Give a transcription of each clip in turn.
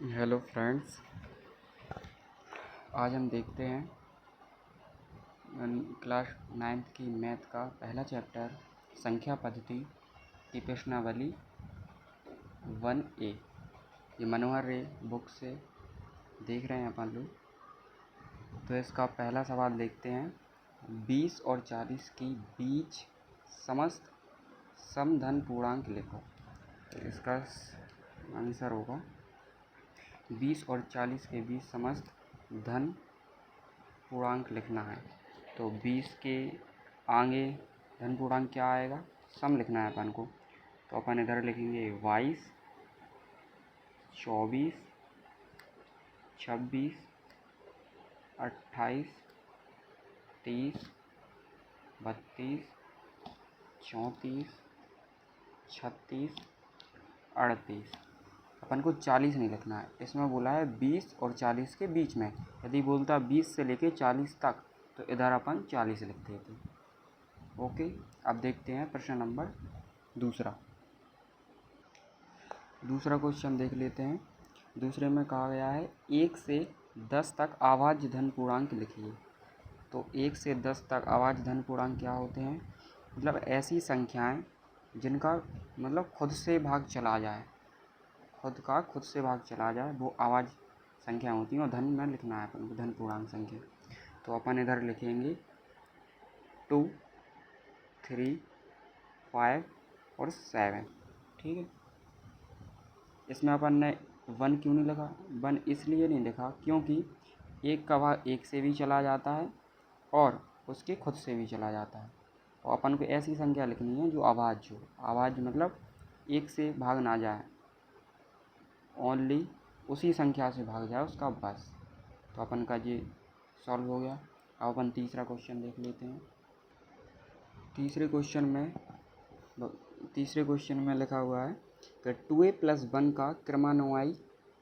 Hello friends, आज हम देखते हैं क्लास 9th की मैथ का पहला चैप्टर संख्या पद्धति की प्रश्नावली 1A। ये मनोहर रे बुक से देख रहे हैं अपन लोग। तो इसका पहला सवाल देखते हैं। 20 और 40 की बीच समस्त समधन पूर्णांक लिखो। तो इसका आंसर होगा 20 और 40 के बीच समस्त धन पूर्णांक लिखना है। तो 20 के आगे धन पूर्णांक क्या आएगा, सम लिखना है अपन को। तो अपन इधर लिखेंगे 22, 24, 26, 28, 30, 32, 34, 36, 38। अपन को 40 नहीं लिखना है, इसमें बोला है 20 और 40 के बीच में। यदि बोलता 20 से लेके 40 तक तो इधर अपन 40 लिख देते। ओके, अब देखते हैं प्रश्न नंबर दूसरा क्वेश्चन देख लेते हैं। दूसरे में कहा गया है 1 से 10 तक अभाज्य धन पूर्णांक लिखिए। तो 1 से 10 तक अभाज्य धन पूर्णांक क्या होते हैं, मतलब ऐसी संख्याएं जिनका मतलब खुद से भाग चला जाए, वो अभाज्य संख्या होती हैं। और धन में लिखना है अपन को, धन पूर्णांक संख्या। तो अपन इधर लिखेंगे 2, 3, 5 और 7। ठीक है, इसमें अपन ने 1 क्यों नहीं लिखा? 1 इसलिए नहीं लिखा क्योंकि एक का भाग 1 से भी चला जाता है और उसके खुद से भी चला जाता है। और अपन को ऐसी संख्या लिखनी है जो अभाज्य हो। अभाज्य मतलब 1 से भाग ना जाए, ओनली उसी संख्या से भाग जाए उसका बस। तो अपन का ये सॉल्व हो गया। अब अपन तीसरा क्वेश्चन देख लेते हैं। तीसरे क्वेश्चन में लिखा हुआ है कि 2a + 1 का क्रमानुवाई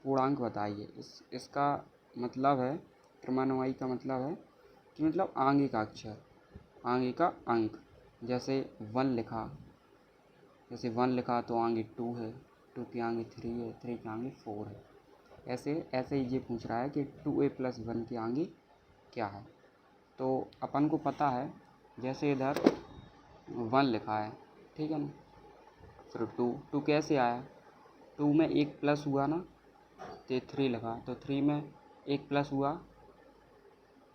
पूर्णांक बताइए। इसका मतलब है, क्रमानुवाई का मतलब है कि मतलब आगे का अक्षर, आगे का अंक। जैसे 1 लिखा तो आगे 2 है, 2 के आगे 3 है, 3 के आगे 4 है। ऐसे ही ये पूछ रहा है कि 2a + 1 के आगे क्या है। तो अपन को पता है, जैसे इधर 1 लिखा है, ठीक है ना, फिर 2 कैसे आया, 2 में 1 प्लस हुआ ना, तो 3 लिखा। तो 3 में 1 प्लस हुआ,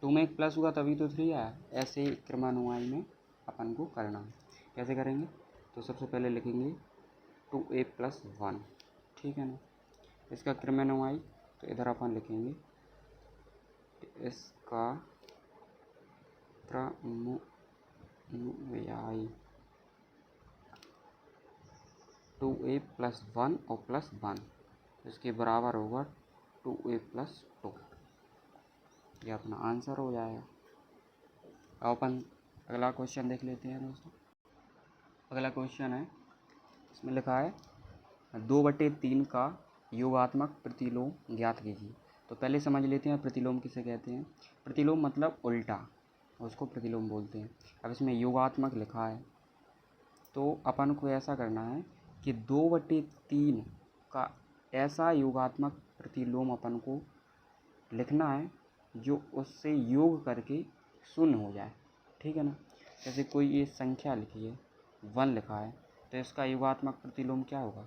2 में 1 प्लस हुआ तभी तो 3 आया। ऐसे ही क्रमानुवाई में अपन को करना है। कैसे करेंगे? तो सबसे पहले लिखेंगे 2a + 1, ठीक है ना। इसका क्रमानुवाई तो इधर अपन लिखेंगे इसका क्रमानुवाई 2a + 1 और +1, इसके बराबर होगा 2a + 2। ये अपना आंसर हो जाएगा। अब अपन अगला क्वेश्चन देख लेते हैं दोस्तों। अगला क्वेश्चन है, इसमें लिखा है 2/3 का योगात्मक प्रतिलोम ज्ञात कीजिए। तो पहले समझ लेते हैं प्रतिलोम किसे कहते हैं। प्रतिलोम मतलब उल्टा, उसको प्रतिलोम बोलते हैं। अब इसमें योगात्मक लिखा है तो अपन को ऐसा करना है कि 2/3 का ऐसा योगात्मक प्रतिलोम अपन को लिखना है जो उससे योग करके शून्य हो जाए, ठीक है ना। जैसे कोई ये संख्या लिखी है, 1 लिखा है, तो इसका योगात्मक प्रतिलोम क्या होगा,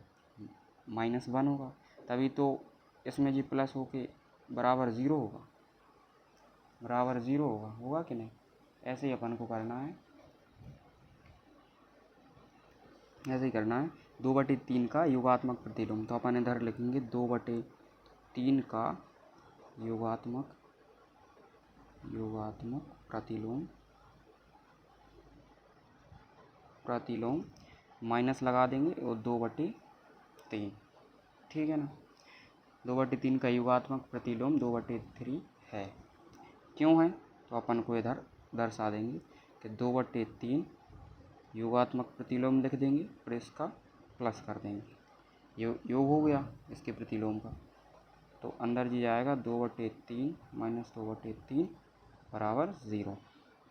-1 होगा। तभी तो इसमें जी प्लस होके बराबर ज़ीरो होगा कि नहीं। ऐसे ही अपन को करना है, ऐसे ही करना है। 2/3 का योगात्मक प्रतिलोम, तो अपन इधर लिखेंगे 2/3 का योगात्मक प्रतिलोम माइनस लगा देंगे और 2/3, ठीक है ना। 2/3 का योगात्मक प्रतिलोम 2/3 है। क्यों है तो अपन को इधर दर्शा देंगे कि 2/3 योगात्मक प्रतिलोम लिख देंगे और इसका प्लस कर देंगे। योग हो गया इसके प्रतिलोम का। तो अंदर जी जाएगा 2/3 - 2/3 बराबर 0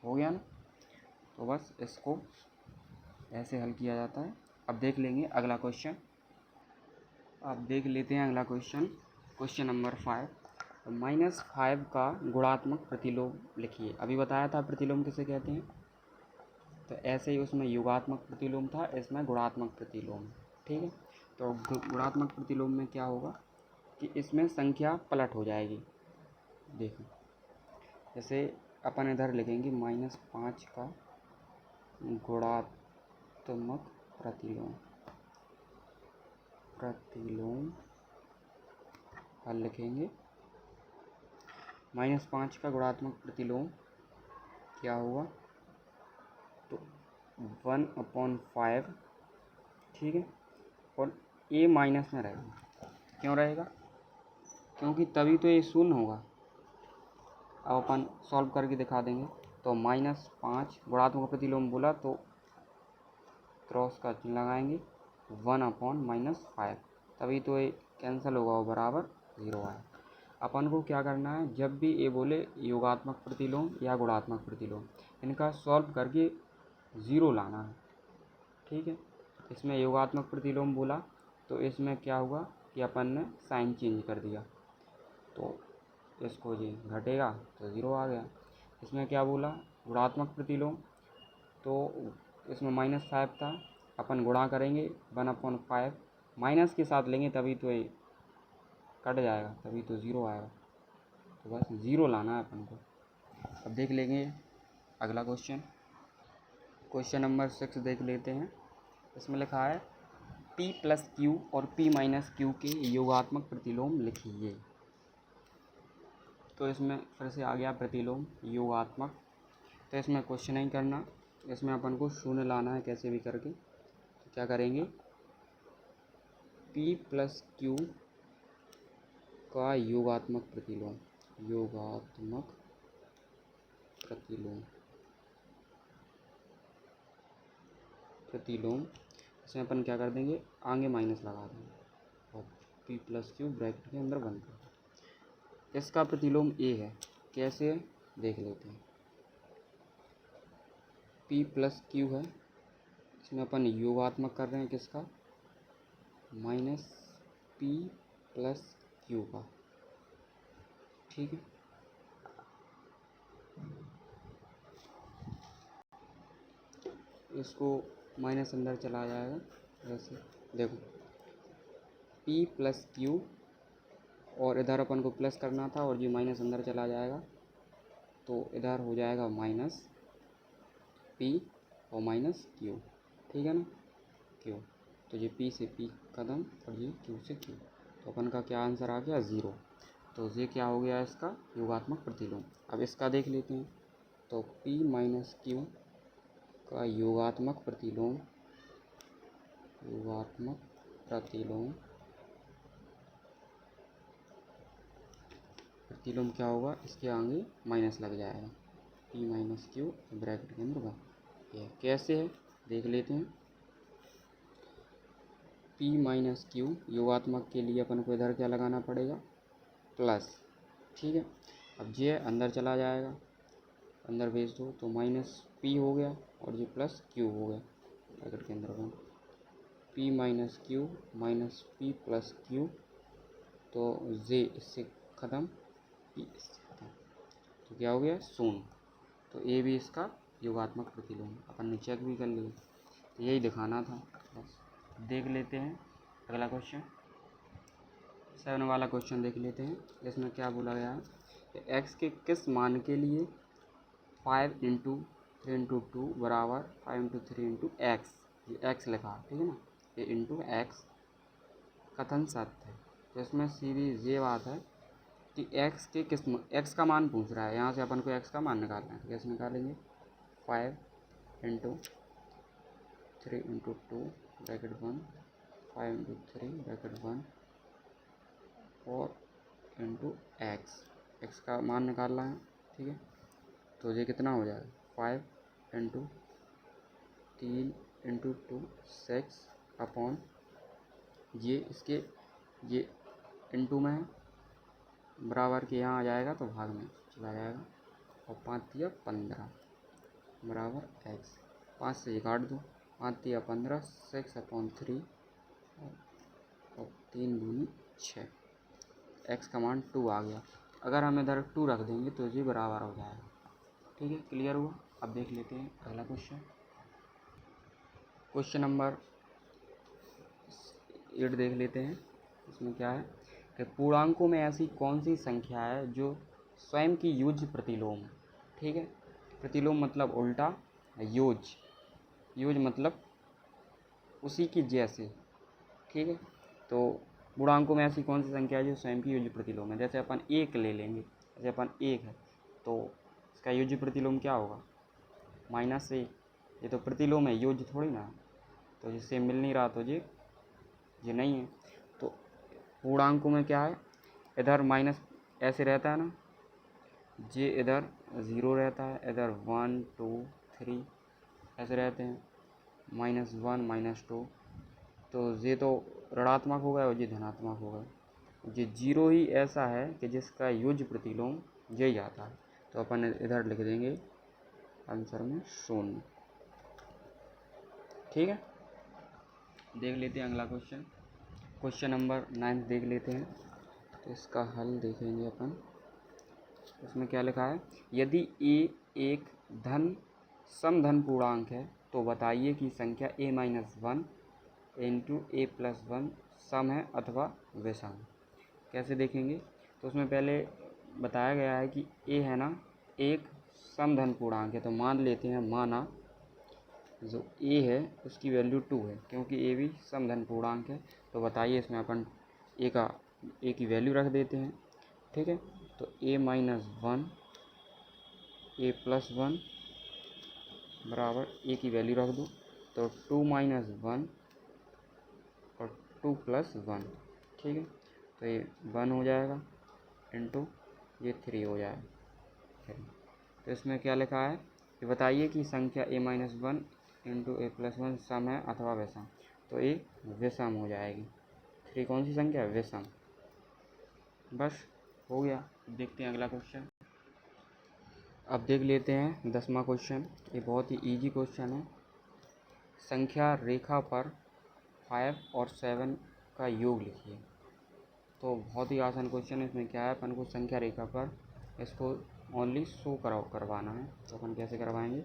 हो गया ना। तो बस इसको ऐसे हल किया जाता है। अब देख लेंगे अगला क्वेश्चन। अब देख लेते हैं अगला क्वेश्चन। क्वेश्चन नंबर 5, -5 का गुणात्मक प्रतिलोम लिखिए। अभी बताया था प्रतिलोम किसे कहते हैं, तो ऐसे ही उसमें योगात्मक प्रतिलोम था, इसमें गुणात्मक प्रतिलोम। ठीक है, तो गुणात्मक प्रतिलोम में क्या होगा कि इसमें संख्या पलट हो जाएगी। देखो जैसे अपन इधर लिखेंगे -5 का गुणात्मक प्रतिलोम हल लिखेंगे। -5 का गुणात्मक प्रतिलोम क्या हुआ, तो 1/5। ठीक है, और ए माइनस में रहेगा। क्यों रहेगा, क्योंकि तभी तो ये शून्य होगा। अब अपन सॉल्व करके दिखा देंगे। तो -5 गुणात्मक प्रतिलोम बोला तो क्रॉस का चिन्ह लगाएंगे, 1/-5, तभी तो ये कैंसिल होगा और बराबर 0 आए। अपन को क्या करना है, जब भी ये बोले योगात्मक प्रतिलोम या गुणात्मक प्रतिलोम, इनका सॉल्व करके 0 लाना है। ठीक है, इसमें योगात्मक प्रतिलोम बोला तो इसमें क्या हुआ कि अपन ने साइन चेंज कर दिया, तो इसको जी घटेगा तो 0 आ गया। इसमें क्या बोला गुणात्मक प्रतिलोम, तो इसमें -5 था, अपन गुणा करेंगे 1/5, माइनस के साथ लेंगे तभी तो ये कट जाएगा, तभी तो 0 आएगा। तो बस 0 लाना है अपन को। अब देख लेंगे अगला क्वेश्चन। क्वेश्चन नंबर 6 देख लेते हैं। इसमें लिखा है P + Q और P - Q के योगात्मक प्रतिलोम लिखिए। तो इसमें फिर से आ गया प्रतिलोम योगात्मक, तो इसमें क्वेश्चन नहीं करना, इसमें अपन को शून्य लाना है कैसे भी करके। तो क्या करेंगे, P + Q का योगात्मक प्रतिलोम इसमें अपन क्या कर देंगे, आगे माइनस लगा देंगे और P + Q ब्रैकेट के अंदर बंद कर देंगे। इसका प्रतिलोम A है, कैसे देख लेते हैं। P + Q है, इसमें अपन योगात्मक कर रहे हैं किसका, -P + Q का। ठीक है, इसको माइनस अंदर चला जाएगा। ऐसे देखो P + Q, और इधर अपन को प्लस करना था और ये माइनस अंदर चला जाएगा, तो इधर हो जाएगा -P और -Q। ठीक है ना, Q, तो ये P से P खत्म और ये Q से Q, तो अपन का क्या आंसर आ गया 0। तो ये क्या हो गया इसका योगात्मक प्रतिलोम। अब इसका देख लेते हैं। तो P - Q का योगात्मक प्रतिलोम क्या होगा, इसके आगे माइनस लग जाएगा, P - Q ब्रैकेट के अंदर ये कैसे है देख लेते हैं। P - Q योगात्मक के लिए अपन को इधर क्या लगाना पड़ेगा, प्लस। ठीक है, अब ये अंदर चला जाएगा, अंदर भेज दो तो -P हो गया और ये +Q हो गया ब्रैकेट के अंदर बंद। P - Q -P + Q, तो जे इससे ख़त्म, P इससे ख़त्म, तो क्या हो गया 0। तो ए भी इसका योगात्मक प्रतिलोम, अपन ने चेक भी कर लिया, तो यही दिखाना था बस। देख लेते हैं अगला क्वेश्चन, 7 वाला क्वेश्चन देख लेते हैं। इसमें क्या बोला गया है कि x के किस मान के लिए 5 × 3 × 2 बराबर 5 × 3 × x, ये x लिखा, ठीक है ना, ये इंटू x कथन सत्य है। तो इसमें सीधी ये बात है कि x का मान पूछ रहा है, यहाँ से अपन को x का मान निकालना है। कैसे निकालेंगे, 5 × 3 × 2 ब्रैकेट 1, 5 × 3 ब्रैकेट 1 और इंटू x का मान निकालना है। ठीक है, तो ये कितना हो जाएगा, 5 × 3 × 2 6 अपॉन ये इसके ये इंटू में है, बराबर के यहाँ आ जाएगा तो भाग में चला जाएगा, और 5 × 15 बराबर x, 5 से ये काट दो, 5 × 15 6/3 और 3 × 2 6 x का मान 2 आ गया। अगर हम इधर 2 रख देंगे तो ये बराबर हो जाएगा। ठीक है, क्लियर हुआ। अब देख लेते हैं अगला क्वेश्चन। क्वेश्चन नंबर 8 देख लेते हैं। इसमें क्या है कि पूर्णांकों में ऐसी कौन सी संख्या है जो स्वयं की योज्य प्रतिलोम है। ठीक है, प्रतिलोम मतलब उल्टा, योज मतलब उसी के जैसे। ठीक है, तो पूर्णांकों में ऐसी कौन सी संख्या है जो स्वयं की योज्य प्रतिलोम है। जैसे अपन 1 ले लेंगे, जैसे अपन 1 है तो इसका योज्य प्रतिलोम क्या होगा, -1। ये तो प्रतिलोम है, योज्य थोड़ी ना, तो जिससे मिल नहीं रहा तो ये नहीं है। तो पूर्णांकों में क्या है, इधर माइनस ऐसे रहता है ना, ये इधर 0 रहता है, इधर 1 2 3 ऐसे रहते हैं, -1 -2, तो ये तो ऋणात्मक हो गए और ये धनात्मक हो गए। ये 0 ही ऐसा है कि जिसका योज्य प्रतिलोम यही आता है, तो अपन इधर लिख देंगे आंसर में 0। ठीक है, देख लेते हैं अगला क्वेश्चन। क्वेश्चन नंबर 9 देख लेते हैं, तो इसका हल देखेंगे अपन। इसमें क्या लिखा है, यदि a एक समधन पूर्णांक है तो बताइए कि संख्या a-1 इंटू a+1 सम है अथवा विषम। कैसे देखेंगे, तो उसमें पहले बताया गया है कि a है ना एक समधन पूर्णांक है, तो मान लेते हैं, माना जो a है उसकी वैल्यू 2 है, क्योंकि a भी समधन पूर्णांक है। तो बताइए, इसमें अपन a की वैल्यू रख देते हैं। ठीक है, तो a-1 a+1 बराबर a की वैल्यू रख दो, तो 2 - 1 और 2 + 1। ठीक है, तो ये 1 हो जाएगा इंटू ये 3 हो जाएगा। तो इसमें क्या लिखा है कि बताइए कि संख्या a-1 इंटू a+1 सम है अथवा विषम। तो ये विषम हो जाएगी। 3 कौन सी संख्या है, विषम। बस हो गया। देखते हैं अगला क्वेश्चन। अब देख लेते हैं 10वां क्वेश्चन। ये बहुत ही इजी क्वेश्चन है। संख्या रेखा पर 5 और 7 का योग लिखिए। तो बहुत ही आसान क्वेश्चन है। इसमें क्या है, अपन को संख्या रेखा पर इसको ओनली शो करवाना है। तो अपन कैसे करवाएंगे,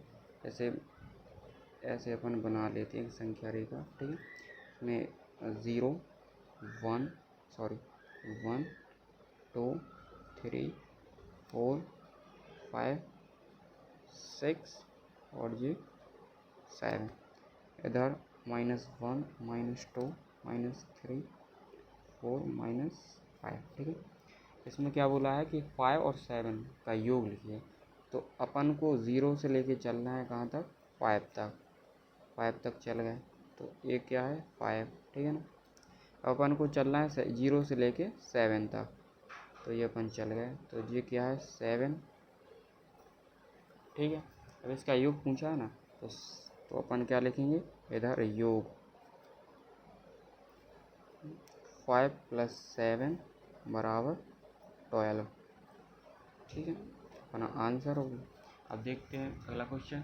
ऐसे अपन बना लेते हैं संख्या रेखा। ठीक है, इसमें 0 1 2 3 4 5 6 और ये 7। इधर -1 -2 -3 4 -5। ठीक है, इसमें क्या बोला है कि 5 और 7 का योग लिखिए। तो अपन को 0 से लेके चलना है कहाँ तक, 5 तक। 5 तक चल गए, तो ये क्या है 5। ठीक है ना, अपन को चलना है 0 से लेके 7 तक, तो ये अपन चल गए, तो ये क्या है 7। ठीक है, अब इसका योग पूछा है ना, तो अपन क्या लिखेंगे, इधर योग 5 + 7 बराबर 12। ठीक है, अपना आंसर हो गया। अब देखते हैं अगला क्वेश्चन।